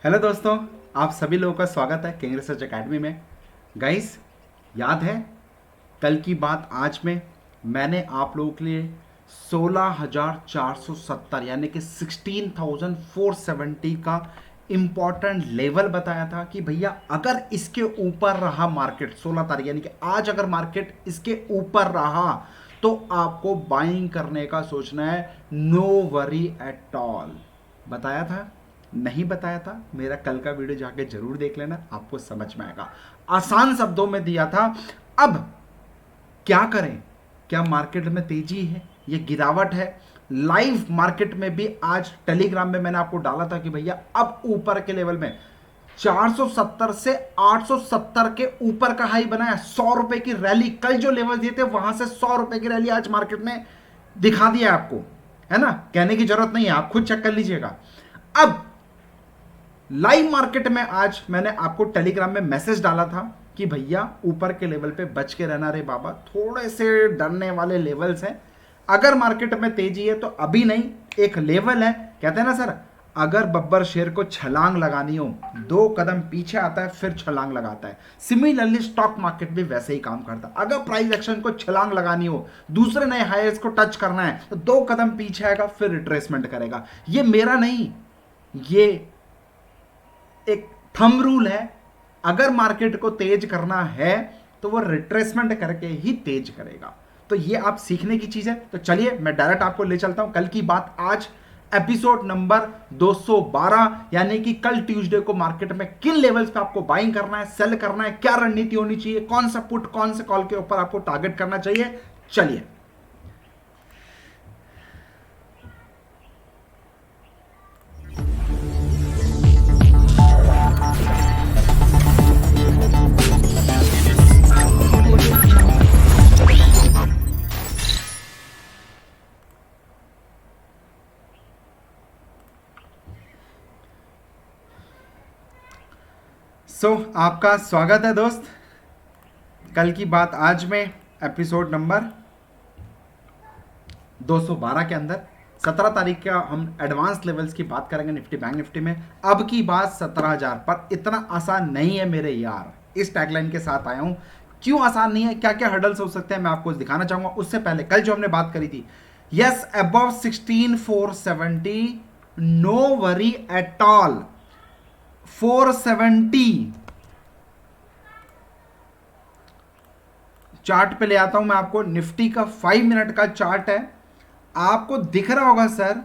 Hello दोस्तों, आप सभी लोगों का स्वागत है किंग रिसर्च एकेडमी में। गाइस, याद है कल की बात आज में मैंने आप लोगों के लिए 16,470 यानी कि 16,470 का इम्पॉर्टेंट लेवल बताया था कि भैया अगर इसके ऊपर रहा मार्केट 16 तारीख यानी कि आज अगर मार्केट इसके ऊपर रहा तो आपको बाइंग करने का सोचना है। नो वरी एट ऑल बताया था। नहीं बताया था, मेरा कल का वीडियो जाके जरूर देख लेना, आपको समझ में आएगा। आसान शब्दों में दिया था। अब क्या करें? क्या मार्केट में तेजी है, ये गिरावट है? लाइव मार्केट में भी आज टेलीग्राम में मैंने आपको डाला था कि भैया अब ऊपर के लेवल में 470 से 870 के ऊपर का हाई बनाया। 100 रुपए की रैली, कल जो लेवल दिए थे वहां से 100 रुपए की रैली आज मार्केट ने दिखा दिया आपको, है ना? कहने की जरूरत नहीं है, आप खुद चेक कर लीजिएगा। अब लाइव मार्केट में आज मैंने आपको टेलीग्राम में मैसेज डाला था कि भैया ऊपर के लेवल पे बच के रहना रे बाबा, थोड़े से डरने वाले लेवल्स हैं। अगर मार्केट में तेजी है तो अभी नहीं, एक लेवल है। कहते हैं ना सर, अगर बब्बर शेर को छलांग लगानी हो 2 कदम पीछे आता है फिर छलांग लगाता है। सिमिलरली स्टॉक मार्केट भी वैसे ही काम करता है। अगर प्राइस एक्शन को छलांग लगानी हो, दूसरे नए हाईएस्ट को टच करना है तो 2 कदम पीछे आएगा फिर रिट्रेसमेंट करेगा। ये मेरा नहीं, ये एक थंब रूल है। अगर मार्केट को तेज करना है तो वो रिट्रेसमेंट करके ही तेज करेगा। तो ये आप सीखने की चीज है। तो चलिए मैं डायरेक्ट आपको ले चलता हूं कल की बात आज, एपिसोड नंबर 212, यानी कि कल ट्यूसडे को मार्केट में किन लेवल्स पे आपको बाइंग करना है, सेल करना है, क्या रणनीति होनी चाहिए, कौन सा पुट कौन से कॉल के ऊपर आपको टारगेट करना चाहिए। चलिए आपका स्वागत है दोस्त कल की बात आज में एपिसोड नंबर 212 के अंदर। 17 तारीख का हम एडवांस लेवल्स की बात करेंगे निफ्टी बैंक निफ्टी में। अब की बात 17,000 पर। इतना आसान नहीं है मेरे यार, इस टैगलाइन के साथ आया हूं। क्यों आसान नहीं है, क्या क्या हर्डल्स हो सकते हैं, मैं आपको दिखाना चाहूंगा। उससे पहले कल जो हमने बात करी थी, yes above 16,470 no worry at all. 470 chart पे ले आता हूं मैं आपको। निफ्टी का 5 मिनट का चार्ट है, आपको दिख रहा होगा सर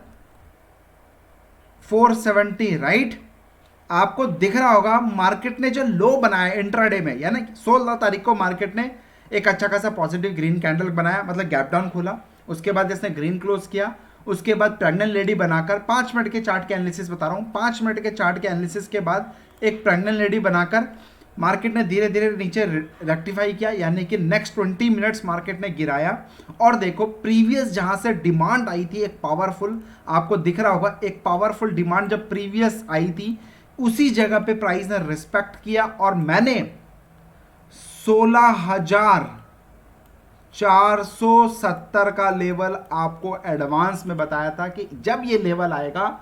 470, राइट? आपको दिख रहा होगा मार्केट ने जो लो बनाया इंट्राडे में, यानी 16 तारीख को मार्केट ने एक अच्छा खासा पॉजिटिव ग्रीन कैंडल बनाया, मतलब गैप डाउन खोला। उसके बाद इसने ग्रीन क्लोज किया। उसके बाद प्रेग्नेंट लेडी बनाकर, 5 मिनट के चार्ट के एनालिसिस बता रहा हूं, 5 मिनट के चार्ट के एनालिसिस के बाद एक प्रेग्नेंट लेडी बनाकर मार्केट ने धीरे धीरे नीचे रेक्टिफाई किया, यानी कि नेक्स्ट 20 मिनट्स मार्केट ने गिराया। और देखो प्रीवियस जहां से डिमांड आई थी एक पावरफुल, आपको दिख रहा होगा एक पावरफुल डिमांड जब प्रीवियस आई थी, उसी जगह पे प्राइस ने रिस्पेक्ट किया। और मैंने 16,470 का लेवल आपको एडवांस में बताया था कि जब ये लेवल आएगा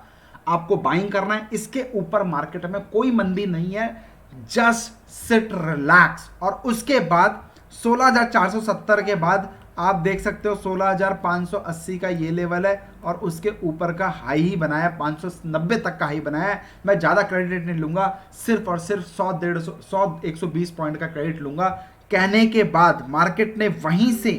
आपको बाइंग करना है। इसके ऊपर मार्केट में कोई मंदी नहीं है, जस्ट सिट रिलैक्स। और उसके बाद 16,470 के बाद आप देख सकते हो 16,580 का ये लेवल है, और उसके ऊपर का हाई ही बनाया, 590 तक का हाई बनाया है। मैं ज़्यादा क्रेडिट नहीं लूंगा, सिर्फ और सिर्फ 100-120 पॉइंट का क्रेडिट लूंगा। कहने के बाद मार्केट ने वहीं से,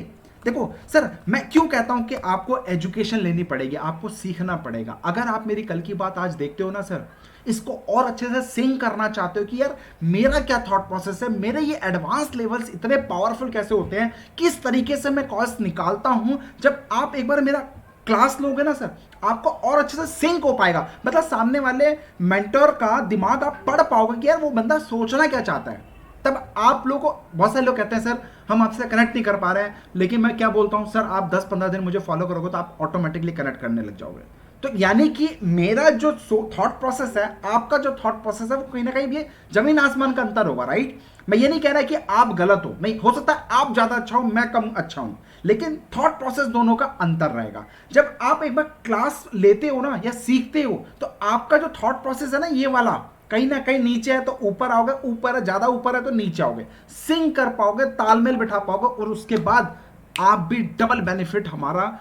देखो सर मैं क्यों कहता हूं कि आपको एजुकेशन लेनी पड़ेगी, आपको सीखना पड़ेगा। अगर आप मेरी कल की बात आज देखते हो ना सर, इसको और अच्छे से सिंक करना चाहते हो कि यार मेरा क्या थॉट प्रोसेस है, मेरे ये एडवांस लेवल्स इतने पावरफुल कैसे होते हैं, किस तरीके से मैं कॉल्स निकालता हूं, जब आप एक बार मेरा क्लास लोगे ना सर, आपको और अच्छे से सिंक हो पाएगा। मतलब सामने वाले मेंटर का दिमाग आप पढ़ पाओगे कि यार वो बंदा सोचना क्या चाहता है। तब आप लोगों को, बहुत सारे लोग कहते हैं सर हम आपसे कनेक्ट नहीं कर पा रहे हैं, लेकिन मैं क्या बोलता हूं सर, आप 10-15 दिन मुझे फॉलो करोगे तो आप ऑटोमेटिकली कनेक्ट करने लग जाओगे। तो यानी कि मेरा जो थॉट प्रोसेस है, आपका जो थॉट प्रोसेस है, वो कहीं ना कहीं भी जमीन आसमान का अंतर होगा, राइट? मैं ये नहीं कह रहा कि आप गलत हो, नहीं, हो सकता है आप ज्यादा अच्छा हो मैं कम अच्छा हूं, लेकिन थॉट प्रोसेस दोनों का अंतर रहेगा। जब आप एक बार क्लास लेते हो ना या सीखते हो, तो आपका जो थॉट प्रोसेस है ना ये वाला, कहीं ना कहीं नीचे है तो ऊपर आओगे, ऊपर है ज्यादा ऊपर है तो नीचे आओगे, सिंक कर पाओगे, तालमेल बिठा पाओगे, और उसके बाद आप भी डबल बेनिफिट हमारा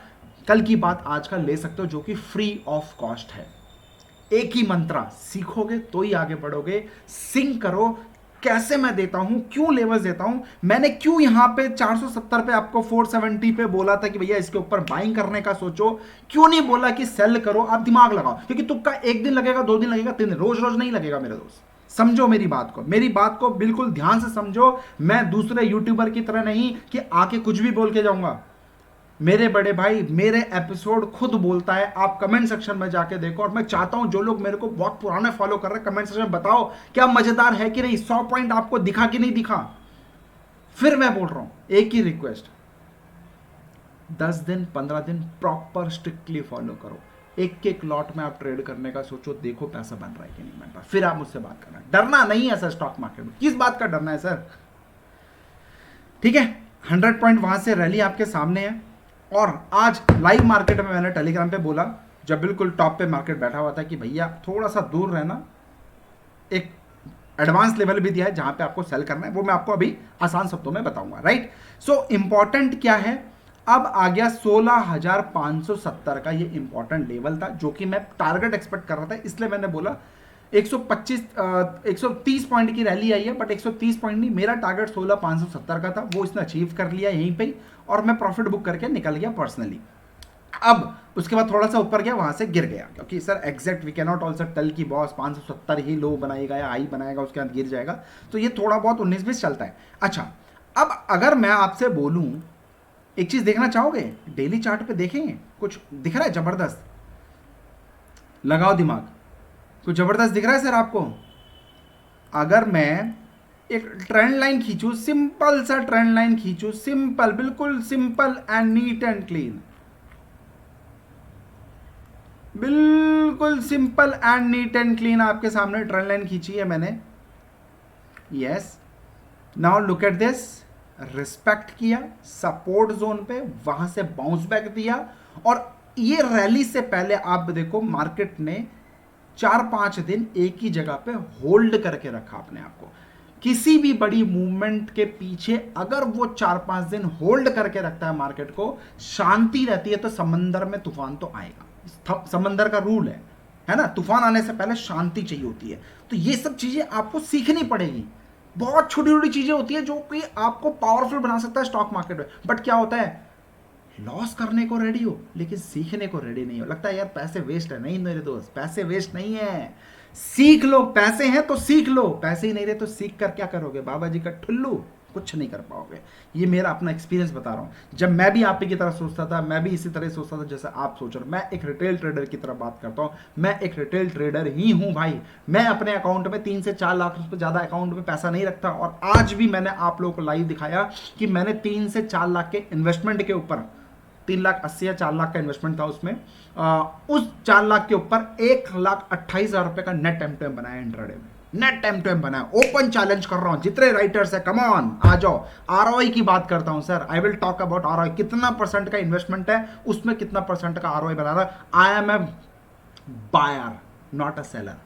कल की बात आज का ले सकते हो, जो कि फ्री ऑफ कॉस्ट है। एक ही मंत्रा सीखोगे तो ही आगे बढ़ोगे। सिंक करो, कैसे मैं देता हूं, क्यों लेवल्स देता हूं, मैंने क्यों यहां पे 470 पे आपको 470 पे बोला था कि भैया इसके ऊपर बाइंग करने का सोचो, क्यों नहीं बोला कि सेल करो। आप दिमाग लगाओ, क्योंकि तुक्का एक दिन लगेगा, 2 दिन लगेगा, 3 दिन, रोज रोज नहीं लगेगा मेरे दोस्त। समझो मेरी बात को, मेरी बात को बिल्कुल ध्यान से समझो। मैं दूसरे यूट्यूबर की तरह नहीं कि आके कुछ भी बोल के जाऊंगा। मेरे बड़े भाई, मेरे एपिसोड खुद बोलता है, आप कमेंट सेक्शन में जाके देखो। और मैं चाहता हूं जो लोग मेरे को बहुत पुराने फॉलो कर रहे हैं, कमेंट सेक्शन में बताओ क्या मजेदार है कि नहीं, 100 पॉइंट आपको दिखा कि नहीं दिखा। फिर मैं बोल रहा हूं, एक ही रिक्वेस्ट, 10 दिन 15 दिन प्रॉपर स्ट्रिक्टली फॉलो करो। एक एक लॉट में आप ट्रेड करने का सोचो, देखो पैसा बन रहा है कि नहीं बन रहा, फिर आप मुझसे बात करना। डरना नहीं है सर स्टॉक मार्केट में, किस बात का डरना है सर। ठीक है, 100 पॉइंट वहां से रैली आपके सामने है। और आज लाइव मार्केट में मैंने टेलीग्राम पे बोला, जब बिल्कुल टॉप पे मार्केट बैठा हुआ था, कि भैया थोड़ा सा दूर रहना। एक एडवांस लेवल भी दिया है जहां पे आपको सेल करना है, वो मैं आपको अभी आसान शब्दों में बताऊंगा। राइट, सो इंपॉर्टेंट क्या है, अब आ गया 16,570 का ये इंपॉर्टेंट लेवल था, जो कि मैं टारगेट एक्सपेक्ट कर रहा था, इसलिए मैंने बोला 130 पॉइंट की रैली आई है, बट 130 पॉइंट नहीं, मेरा टारगेट 16,570 का था, वो इसने अचीव कर लिया यहीं पे, और मैं प्रॉफिट बुक करके निकल गया पर्सनली। अब उसके बाद थोड़ा सा ऊपर गया, वहां से गिर गया, क्योंकि sir exact we can not also tell की बॉस 570 ही लो बनाएगा या हाई बनाएगा, उसके बाद गिर जाएगा, तो ये थोड़ा बहुत 19-20 चलता है। अच्छा, अब अगर मैं आपसे बोलूं, एक चीज देखना चाहोगे, डेली चार्ट पे देखेंगे कुछ दिख रहा है जबरदस्त, लगाओ दिमाग, कुछ जबरदस्त दिख रहा है सर आपको। अगर मैं एक ट्रेंड लाइन खींचू, सिंपल सा ट्रेंड लाइन खींचू, सिंपल, बिल्कुल simple and neat and clean, बिल्कुल simple and neat and clean आपके सामने ट्रेंड लाइन खींची है मैंने। Yes, now look at this, respect किया सपोर्ट जोन पे, वहां से बाउंस बैक दिया, और ये रैली से पहले आप देखो मार्केट ने 4-5 दिन एक ही जगह पे होल्ड करके रखा अपने आप को। किसी भी बड़ी मूवमेंट के पीछे अगर वो 4-5 दिन होल्ड करके रखता है मार्केट को, शांति रहती है, तो समंदर में तूफान तो आएगा, समंदर का रूल है ना, तूफान आने से पहले शांति चाहिए होती है। तो ये सब चीजें आपको सीखनी पड़ेगी, बहुत छोटी छोटी चीजें होती है जो कि आपको पावरफुल बना सकता है स्टॉक मार्केट में। बट क्या होता है, लॉस करने को रेडी हो लेकिन सीखने को रेडी नहीं हो, लगता है यार पैसे वेस्ट है। नहीं मेरे दोस्त, पैसे वेस्ट नहीं है, सीख लो। पैसे हैं तो सीख लो, पैसे ही नहीं रहे तो सीख कर क्या करोगे, बाबा जी का ठुल्लू, कुछ नहीं कर पाओगे। ये मेरा अपना एक्सपीरियंस बता रहा हूं, जब मैं भी आप ही की तरह सोचता था, मैं भी इसी तरह सोचता था जैसे आप सोच रहे हो। मैं एक रिटेल ट्रेडर की तरह बात करता हूं, मैं एक रिटेल ट्रेडर ही हूं भाई। मैं अपने अकाउंट में 3 से 4 लाख रुपए ज्यादा अकाउंट में पैसा नहीं रखता, और आज भी मैंने आप लोगों को लाइव दिखाया कि मैंने 3 से 4 लाख के इन्वेस्टमेंट के ऊपर, 3,80,000 या 4 लाख का इन्वेस्टमेंट था उसमें, उस 4 लाख के ऊपर 1,28,000 रुपए का नेट एम बनाया इंट्राडे में, नेट एम बनाया। ओपन चैलेंज कर रहा हूं, जितने राइटर्स है कम ऑन आ जाओ। आरओआई की बात करता हूं sir, I will talk about ROI, कितना परसेंट का इन्वेस्टमेंट है उसमें कितना परसेंट का आरओआई बना रहा है। I am a buyer not a seller,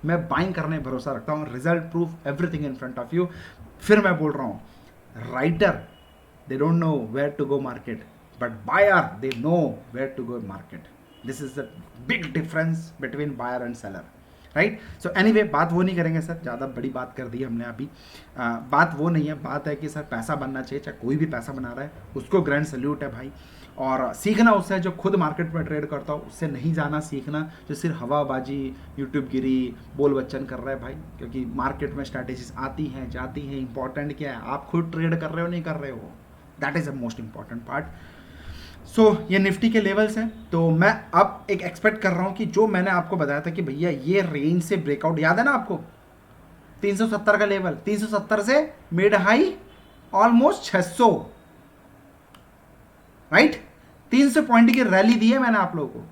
मैं बाइंग करने भरोसा रखता हूं, result proof everything in front of you. फिर मैं बोल रहा हूं, writer they don't know where to go market, but buyer they know where to go market. This is the big difference between buyer and seller, right? So anyway, बात वो नहीं करेंगे sir, ज़्यादा बड़ी बात कर दी हमने अभी। बात वो नहीं है, बात है कि सर पैसा बनना चाहिए, चाहे कोई भी पैसा बना रहा है उसको ग्रैंड सल्यूट है भाई। और सीखना उससे, जो खुद मार्केट में ट्रेड करता हो उससे नहीं जाना सीखना, जो सिर्फ हवाबाजी, यूट्यूब गिरी, बोल बच्चन कर रहा है भाई। क्योंकि मार्केट में स्ट्रैटेजीज आती हैं जाती हैं, इंपॉर्टेंट क्या है आप खुद ट्रेड कर रहे हो नहीं कर रहे हो, that is a most important part. So ये निफ्टी के लेवल्स हैं, तो मैं अब एक एक्सपेक्ट कर रहा हूं कि जो मैंने आपको बताया था कि भैया ये रेंज से ब्रेकआउट, याद है ना आपको 370 का लेवल, 370 से mid high almost 600, right, 300 point की रैली दी है मैंने आप लोगों को।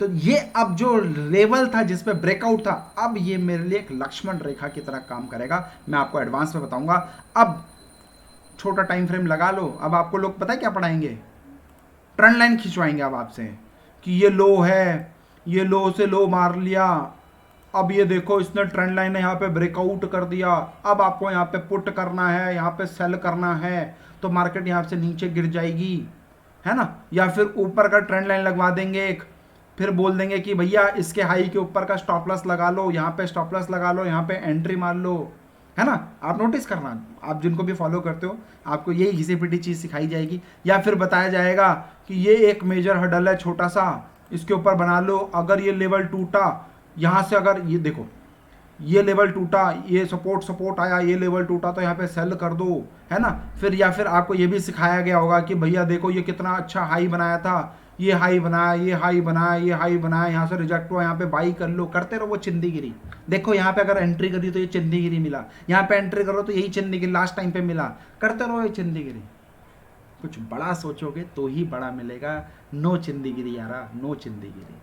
तो ये अब जो लेवल था जिस पे ब्रेकआउट था, अब ये मेरे लिए एक लक्ष्मण रेखा की तरह काम करेगा, मैं आपको एडवांस में बताऊंगा। अब छोटा टाइम फ्रेम लगा लो, अब आपको लोग पता है क्या पढ़ाएंगे, ट्रेंड लाइन खिंचवाएंगे अब आपसे कि ये लो है, ये लो से लो मार लिया, अब ये देखो इसने ट्रेंड लाइन यहाँ पे ब्रेकआउट कर दिया, अब आपको यहाँ पे पुट करना है, यहाँ पे सेल करना है, तो मार्केट यहाँ से नीचे गिर जाएगी, है ना। या फिर ऊपर का ट्रेंड लाइन लगवा देंगे एक, फिर बोल देंगे कि भैया इसके हाई के ऊपर का स्टॉप लॉस लगा लो, यहाँ पे स्टॉप लॉस लगा लो, यहाँ पे एंट्री मार लो, है ना। आप नोटिस करना, आप जिनको भी फॉलो करते हो आपको यही घिसी पिटी चीज़ सिखाई जाएगी, या फिर बताया जाएगा कि ये एक मेजर हडल है छोटा सा, इसके ऊपर बना लो, अगर ये लेवल टूटा यहाँ से, अगर ये देखो ये लेवल टूटा, ये सपोर्ट आया, ये लेवल टूटा तो यहाँ पे सेल कर दो, है ना। फिर या फिर आपको ये भी सिखाया गया होगा कि भैया देखो ये कितना अच्छा हाई बनाया था, ये हाई बनाया, ये हाई बनाया, ये हाई बनाया, यहाँ से रिजेक्ट हुआ, यहाँ पे बाई कर लो, करते रहो वो चिंदीगिरी। देखो यहाँ पे अगर एंट्री करी तो ये चिंदीगिरी मिला, यहाँ पे एंट्री करो तो यही चिंदीगिरी लास्ट टाइम पे मिला, करते रहो ये चिंदीगिरी। कुछ बड़ा सोचोगे तो ही बड़ा मिलेगा, नो चिंदीगिरी यारा, नो चिंदीगिरी।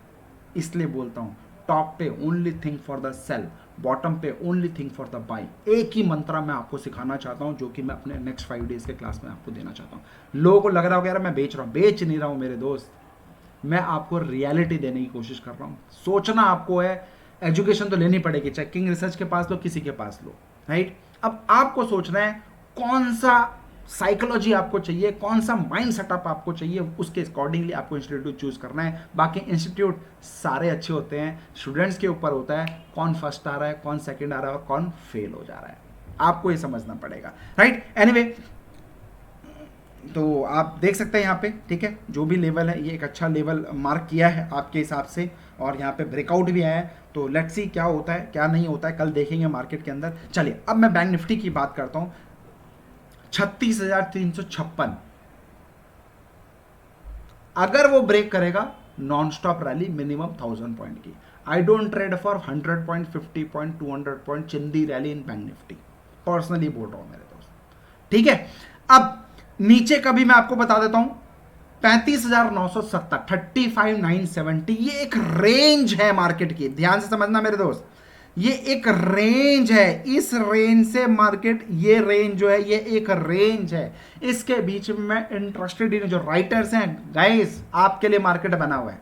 इसलिए बोलता हूँ टॉप पे only think for the sell, bottom पे only think for the buy. एक ही मंत्र मैं आपको सिखाना चाहता हूँ, जो कि मैं अपने नेक्स्ट 5 डेज के क्लास में आपको देना चाहता हूँ। लोगों को लग रहा होगा यार मैं बेच रहा हूँ, बेच नहीं रहा हूँ मेरे दोस्त, मैं आपको रियलिटी देने की कोशिश कर रहा हूँ। सोचना आपको है, एजुकेशन तो लेनी पड़ेगी, चाहे किंग रिसर्च के पास लो, किसी के पास लो, राइट। अब आपको सोचना है कौन सा साइकोलॉजी आपको चाहिए, कौन सा माइंड सेटअप आपको चाहिए, उसके अकॉर्डिंगली आपको इंस्टीट्यूट चूज करना है। बाकी इंस्टीट्यूट सारे अच्छे होते हैं, स्टूडेंट्स के ऊपर होता है कौन फर्स्ट आ रहा है, कौन सेकंड आ रहा है और कौन फेल हो जा रहा है, आपको ये समझना पड़ेगा, राइट। एनीवे, तो आप देख सकते हैं यहाँ पे, ठीक है, जो भी लेवल है ये एक अच्छा लेवल मार्क किया है आपके हिसाब से, और यहाँ पे ब्रेकआउट भी आया है। तो लेट्स सी क्या होता है क्या नहीं होता है, कल देखेंगे मार्केट के अंदर। चलिए अब मैं बैंक निफ्टी की बात करता हूँ। 36,356 अगर वो ब्रेक करेगा, non stop rally minimum 1000 point की। I don't trade for 100 point, 50 point, 200 point चिंदी rally in bank Nifty, personally बोल रहा हूं मेरे दोस्त, ठीक है। अब नीचे का भी मैं आपको बता देता हूं, 35,970, 35,970, ये एक रेंज है मार्केट की, ध्यान से समझना मेरे दोस्त, ये एक रेंज है। इस रेंज से मार्केट, ये रेंज जो है ये एक रेंज है, इसके बीच में मैं इंटरेस्टेड इन जो राइटर्स हैं गाइस, आपके लिए मार्केट बना हुआ है,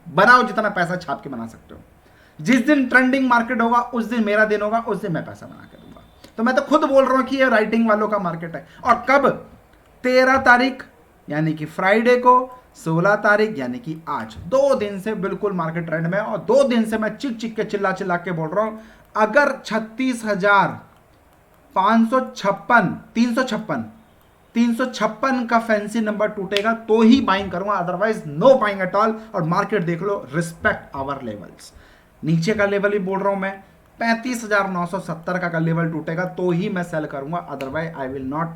बनाओ जितना पैसा छाप के बना सकते हो। जिस दिन ट्रेंडिंग मार्केट होगा उस दिन मेरा दिन होगा, उस दिन मैं पैसा बना के दूंगा। तो मैं तो खुद बोल रहा हूं कि ये राइटिंग वालों का मार्केट है। और कब? 13 तारीख यानी कि फ्राइडे को, 16 तारीख यानी कि आज, 2 दिन से बिल्कुल मार्केट ट्रेंड में, और 2 दिन से मैं चिक चिक के चिल्ला चिल्ला के बोल रहा हूं, अगर 36,556 356 का फैंसी नंबर टूटेगा तो ही बाइंग करूंगा, otherwise know buying at all. और मार्केट देख लो, रिस्पेक्ट आवर लेवल्स। नीचे का लेवल ही बोल रहा हूं मैं, 35,970 का लेवल टूटेगा तो ही मैं सेल करूंगा, otherwise I will not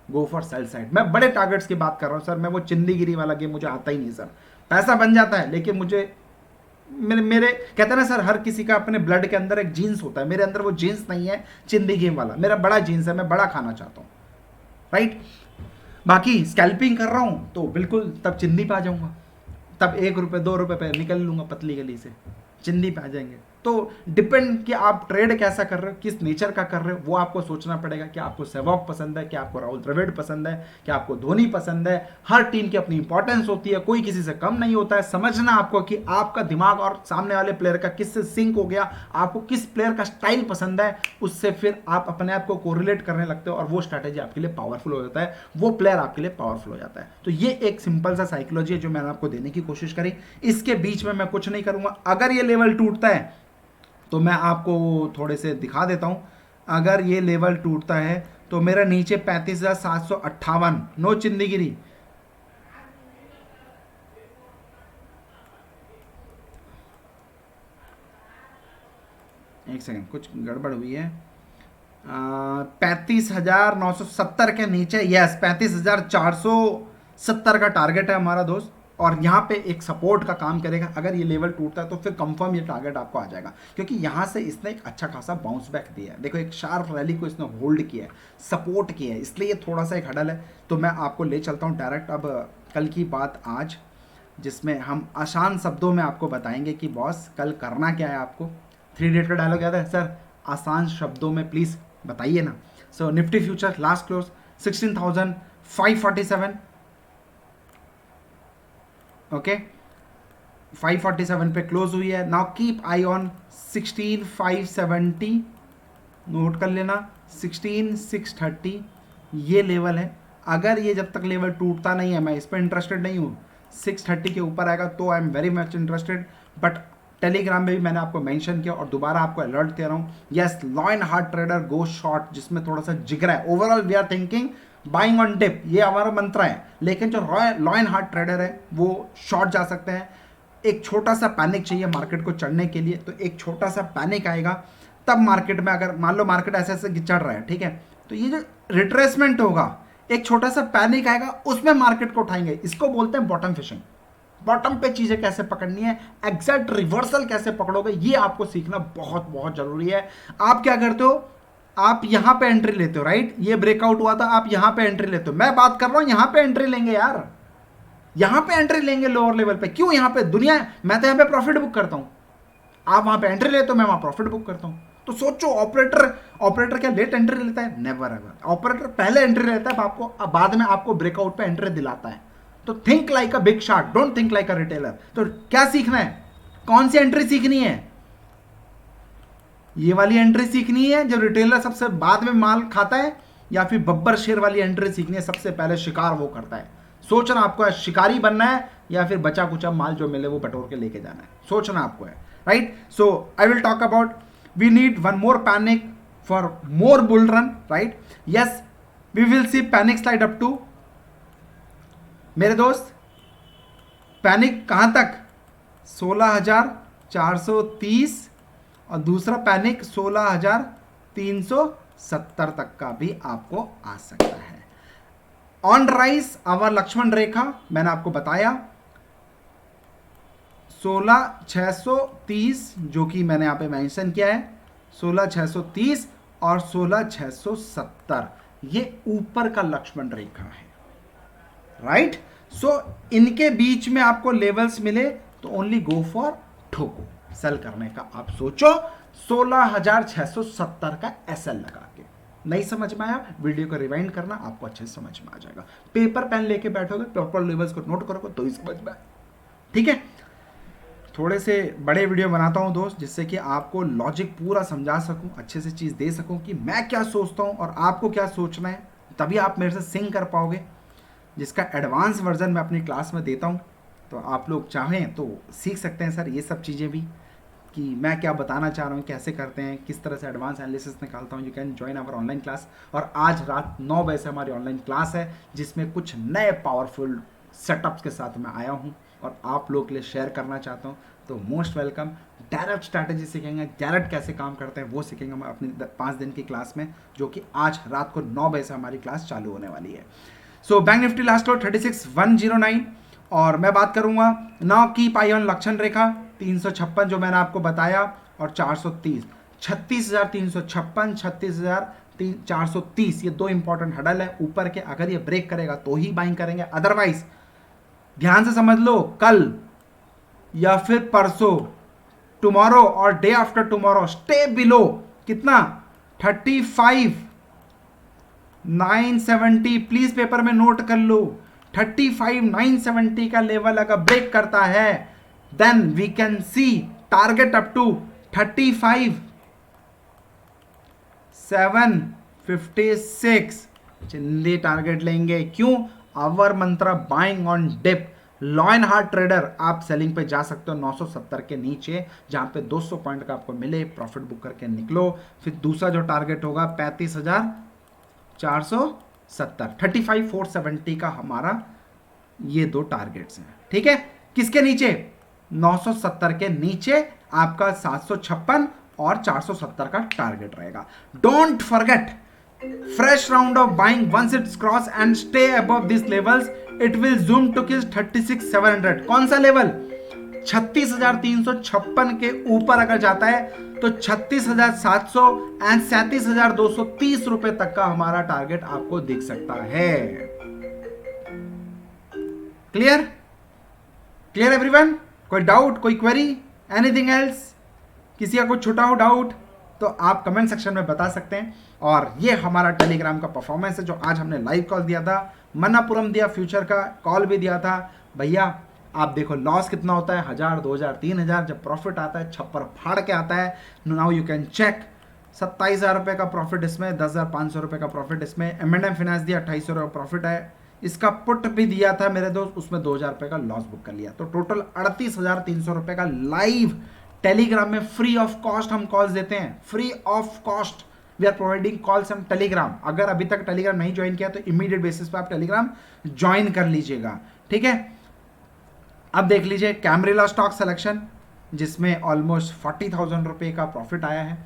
go for sell side. मैं बड़े टारगेट्स की बात कर रहा हूं सर, मैं वो चिंदीगिरी वाला गेम मुझे आता ही नहीं सर। पैसा बन जाता है लेकिन मुझे मेरे कहते हैं ना सर, हर किसी का अपने ब्लड के अंदर एक जीन्स होता है, मेरे अंदर वो जीन्स नहीं है चिंदी गेम वाला, मेरा बड़ा जीन्स है, मैं बड़ा खाना चाहता हूं, राइट। बाकी स्कैल्पिंग कर रहा हूं तो बिल्कुल तब चिंदी पे आ जाऊंगा, तब 1 रुपये 2 रुपये पे निकल लूंगा पतली गली से, चिंदी पे आ जाएंगे। तो डिपेंड कि आप ट्रेड कैसा कर रहे हो, किस नेचर का कर रहे हो, वो आपको सोचना पड़ेगा। क्या आपको सहवाग पसंद है, क्या आपको राहुल द्रविड़ पसंद है, क्या आपको धोनी पसंद है। हर टीम की अपनी इंपॉर्टेंस होती है, कोई किसी से कम नहीं होता है। समझना आपको कि आपका दिमाग और सामने वाले प्लेयर का किससे सिंक हो गया, आपको किस प्लेयर का स्टाइल पसंद है, उससे फिर आप अपने आप को कोरिलेट करने लगते हो और वो स्ट्रैटेजी आपके लिए पावरफुल हो जाता है, वो प्लेयर आपके लिए पावरफुल हो जाता है। तो ये एक सिंपल सा साइकोलॉजी है जो मैंने आपको देने की कोशिश करी। इसके बीच में मैं कुछ नहीं करूंगा। अगर ये लेवल टूटता है तो मैं आपको थोड़े से दिखा देता हूं। अगर ये लेवल टूटता है तो मेरा नीचे 35,758, नो चिंदीगिरी। एक सेकंड, कुछ गड़बड़ हुई है। 35,970 के नीचे, यस 35,470 का टारगेट है हमारा दोस्त, और यहाँ पे एक सपोर्ट का काम करेगा। अगर ये लेवल टूटता है तो फिर कंफर्म ये टारगेट आपको आ जाएगा, क्योंकि यहाँ से इसने एक अच्छा खासा बाउंस बैक दिया है। देखो एक शार्प रैली को इसने होल्ड किया है, सपोर्ट किया है, इसलिए ये थोड़ा सा एक हडल है। तो मैं आपको ले चलता हूँ डायरेक्ट अब कल की बात आज, जिसमें हम आसान शब्दों में आपको बताएंगे कि बॉस कल करना क्या है आपको। 3 डेट का डायलॉग याद है सर, आसान शब्दों में प्लीज़ बताइए ना। So Nifty future last close 16,547, okay. 547 पे क्लोज हुई है। Now keep eye on 16570, note कर लेना 16630 ये लेवल है। अगर ये जब तक लेवल टूटता नहीं है, मैं इस पर इंटरेस्टेड नहीं हूँ, 630 के ऊपर आएगा तो I am very much interested. But Telegram में भी मैंने आपको मेंशन किया और दोबारा आपको अलर्ट दे रहा हूँ, yes law and heart trader go short, जिसमें थोड़ा सा जिगर है। Overall we are thinking buying on dip, ये हमारा मंत्र है, लेकिन जो लॉ एंड हार्ट ट्रेडर है वो शॉर्ट जा सकते हैं। एक छोटा सा पैनिक चाहिए मार्केट को चढ़ने के लिए, तो एक छोटा सा पैनिक आएगा तब मार्केट में, अगर मान लो मार्केट ऐसे ऐसे चढ़ रहा है, ठीक है, तो ये जो रिट्रेसमेंट होगा, एक छोटा सा पैनिक आएगा, उसमें मार्केट को उठाएंगे। इसको बोलते हैं बॉटम फिशिंग। बॉटम पे चीजें कैसे पकड़नी है, एग्जैक्ट रिवर्सल कैसे पकड़ोगे, ये आपको सीखना बहुत बहुत जरूरी है। आप क्या करते हो, आप यहां पे एंट्री लेते हो, राइट, ये ब्रेकआउट हुआ था, आप यहां पे एंट्री लेते हो। मैं बात कर रहा हूं यहां पे एंट्री लेंगे यार, यहां पे एंट्री लेंगे लोअर लेवल पे। क्यों यहां पे दुनिया, मैं तो यहां पे प्रॉफिट बुक करता हूं, आप वहां पे एंट्री लेते हो, मैं वहां प्रॉफिट बुक करता हूं। तो सोचो, ऑपरेटर क्या लेट एंट्री लेता है? Never ever. ऑपरेटर पहले एंट्री लेता है, आपको बाद में आपको ब्रेकआउट पे एंट्री दिलाता है। तो think like a big shark, don't think like a retailer. तो क्या सीखना है, कौन सी एंट्री सीखनी है? ये वाली एंट्री सीखनी है जो रिटेलर सबसे बाद में माल खाता है, या फिर बब्बर शेर वाली एंट्री सीखनी है, सबसे पहले शिकार वो करता है? सोचना आपको है, शिकारी बनना है या फिर बचा कुचा माल जो मिले वो बटोर के लेके जाना है, सोचना आपको है, right. So I will talk about, we need one more panic for more bull run, right. Yes, we will see panic slide up to, मेरे दोस्त, पैनिक कहां तक? 16,430, और दूसरा पैनिक 16,370 तक का भी आपको आ सकता है। ऑन राइज आवर लक्ष्मण रेखा मैंने आपको बताया 16,630, जो कि मैंने यहां पे मेंशन किया है 16,630 और 16,670, ये ऊपर का लक्ष्मण रेखा है, राइट। सो इनके बीच में आपको लेवल्स मिले तो ओनली गो फॉर ठोको, सेल करने का आप सोचो। 16,670 का एसएल लगा के, नहीं समझ में आया, वीडियो को रिवाइंड करना, आपको अच्छे से समझ में आ जाएगा। पेपर पेन लेके बैठोगे, प्रॉपर लेवल्स को नोट करोगे तो ही समझ में आए, ठीक है। थोड़े से बड़े वीडियो बनाता हूं दोस्त, जिससे कि आपको लॉजिक पूरा समझा सकूं, अच्छे से चीज़ दे सकूं कि मैं क्या सोचता हूं और आपको क्या सोचना है, तभी आप मेरे से सिंक कर पाओगे, जिसका एडवांस वर्जन मैं अपनी क्लास में देता हूं। तो आप लोग चाहें तो सीख सकते हैं सर ये सब चीज़ें भी, कि मैं क्या बताना चाह रहा हूँ, कैसे करते हैं, किस तरह से एडवांस एनालिसिस निकालता हूँ। You can join our online class. और आज रात 9 बजे से हमारी ऑनलाइन क्लास है, जिसमें कुछ नए पावरफुल सेटअप्स के साथ मैं आया हूँ और आप लोग के लिए शेयर करना चाहता हूँ। तो मोस्ट वेलकम। डायरेक्ट स्ट्रैटेजी सीखेंगे, डायरेक्ट कैसे काम करते हैं वो सीखेंगे हम अपनी 5 दिन की क्लास में, जो कि आज रात को 9 बजे से हमारी क्लास चालू होने वाली है। सो बैंक निफ्टी लास्ट लो 36,109, और मैं बात करूंगा नाउ कीप आई ऑन लक्षण रेखा 356 जो मैंने आपको बताया, और 430, 36,356, 36,430, ये दो इंपॉर्टेंट हडल है ऊपर के। अगर ये ब्रेक करेगा तो ही बाइंग करेंगे, अदरवाइज ध्यान से समझ लो, कल या फिर परसों, टुमारो और day after tomorrow stay below कितना, 35,970, प्लीज पेपर में नोट कर लो। 35,970 का लेवल अगर ब्रेक करता है, then we can see target up to 35,756 जल्दी टारगेट लेंगे। क्यों? आवर मंत्र buying on dip. Law and heart trader आप सेलिंग पे जा सकते हो 970 के नीचे, जहां पे 200 पॉइंट का आपको मिले, प्रॉफिट बुक करके निकलो। फिर दूसरा जो टारगेट होगा 35,470, 35,470 का हमारा ये दो टारगेट्स हैं, ठीक है। किसके नीचे? 970 के नीचे आपका 756 और 470 का टारगेट रहेगा। Don't forget, fresh round of buying once it's cross and stay above these levels, it will zoom to kiss 36,700। कौन सा लेवल? 36,356 के ऊपर अगर जाता है तो 36,700 एंड 37,230 रुपए तक का हमारा टारगेट आपको दिख सकता है। क्लियर? Clear everyone? कोई डाउट, कोई क्वेरी, एनीथिंग एल्स? किसी का कुछ छोटा हो डाउट तो आप कमेंट सेक्शन में बता सकते हैं। और ये हमारा टेलीग्राम का परफॉर्मेंस है, जो आज हमने लाइव कॉल दिया था, मन्नापुरम दिया, फ्यूचर का कॉल भी दिया था। भैया आप देखो लॉस कितना होता है, 1000, 2000, 3000, जब प्रॉफिट आता है छप्पर फाड़ के आता है। नाउ यू कैन चेक 27,000 रुपये का प्रॉफिट इसमें, 10,500 रुपये का प्रॉफिट इसमें। M&M फाइनेंस दिया 2800 रुपये का प्रॉफिट है, इसका पुट भी दिया था मेरे दोस्त, उसमें 2000 रुपये का लॉस बुक कर लिया। तो टोटल 38,300 रुपये का लाइव टेलीग्राम में फ्री ऑफ कॉस्ट हम कॉल्स देते हैं, free of cost we are providing calls on Telegram. अगर अभी तक टेलीग्राम नहीं ज्वाइन किया तो इमीडिएट बेसिस पे आप टेलीग्राम ज्वाइन कर लीजिएगा, ठीक है। अब देख लीजिए कैमरिला स्टॉक सिलेक्शन, जिसमें ऑलमोस्ट 40,000 रुपये का प्रॉफिट आया है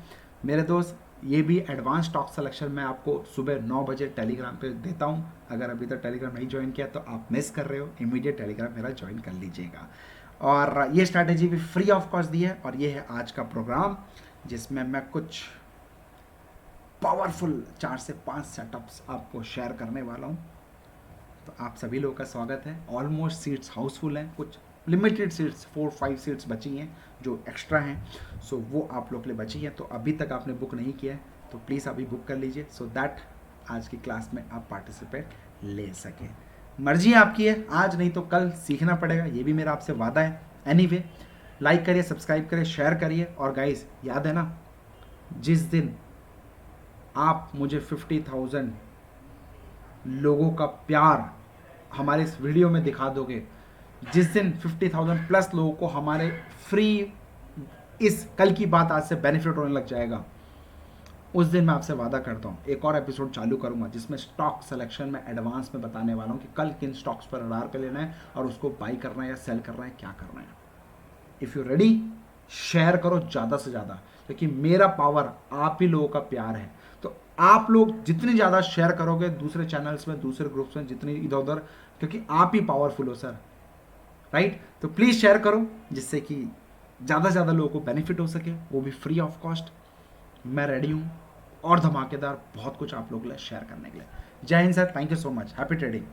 मेरे दोस्त। ये भी एडवांस स्टॉक सिलेक्शन मैं आपको सुबह 9 बजे टेलीग्राम पे देता हूँ। अगर अभी तक टेलीग्राम नहीं ज्वाइन किया तो आप मिस कर रहे हो, इमीडिएट टेलीग्राम मेरा ज्वाइन कर लीजिएगा। और ये स्ट्रैटेजी भी फ्री ऑफ कॉस्ट दी है। और ये है आज का प्रोग्राम, जिसमें मैं कुछ पावरफुल 4 से 5 सेटअप्स आपको शेयर करने वाला हूँ। तो आप सभी लोगों का स्वागत है। ऑलमोस्ट सीट्स हाउसफुल हैं, कुछ लिमिटेड सीट्स 4-5 सीट्स बची हैं जो एक्स्ट्रा हैं, सो वो आप लोग के लिए बची हैं। तो अभी तक आपने बुक नहीं किया है तो प्लीज़ अभी बुक कर लीजिए, सो दैट आज की क्लास में आप पार्टिसिपेट ले सकें। मर्जी आपकी है, आज नहीं तो कल सीखना पड़ेगा, ये भी मेरा आपसे वादा है। एनीवे, लाइक करिए, सब्सक्राइब करिए, शेयर करिए। और गाइस याद है ना, जिस दिन आप मुझे 50,000 लोगों का प्यार हमारे इस वीडियो में दिखा दोगे, जिस दिन 50,000 प्लस लोगों को हमारे फ्री इस कल की बात आज से बेनिफिट होने लग जाएगा, उस दिन मैं आपसे वादा करता हूँ एक और एपिसोड चालू करूँगा, जिसमें स्टॉक सिलेक्शन में एडवांस में बताने वाला हूँ कि कल किन स्टॉक्स पर रडार पे लेना है और उसको बाई करना है या सेल करना है, क्या करना है। इफ़ यू रेडी, शेयर करो ज़्यादा से ज़्यादा, क्योंकि मेरा पावर आप ही लोगों का प्यार है। तो आप लोग जितनी ज़्यादा शेयर करोगे दूसरे चैनल्स में, दूसरे ग्रुप्स में, जितनी इधर उधर, क्योंकि आप ही पावरफुल हो सर, राइट। तो प्लीज़ शेयर करो, जिससे कि ज़्यादा से ज़्यादा लोगों को बेनिफिट हो सके, वो भी फ्री ऑफ कॉस्ट। मैं रेडी हूँ और धमाकेदार बहुत कुछ आप लोगों के लिए शेयर करने के लिए। जय Hind sir, thank you so much, happy trading.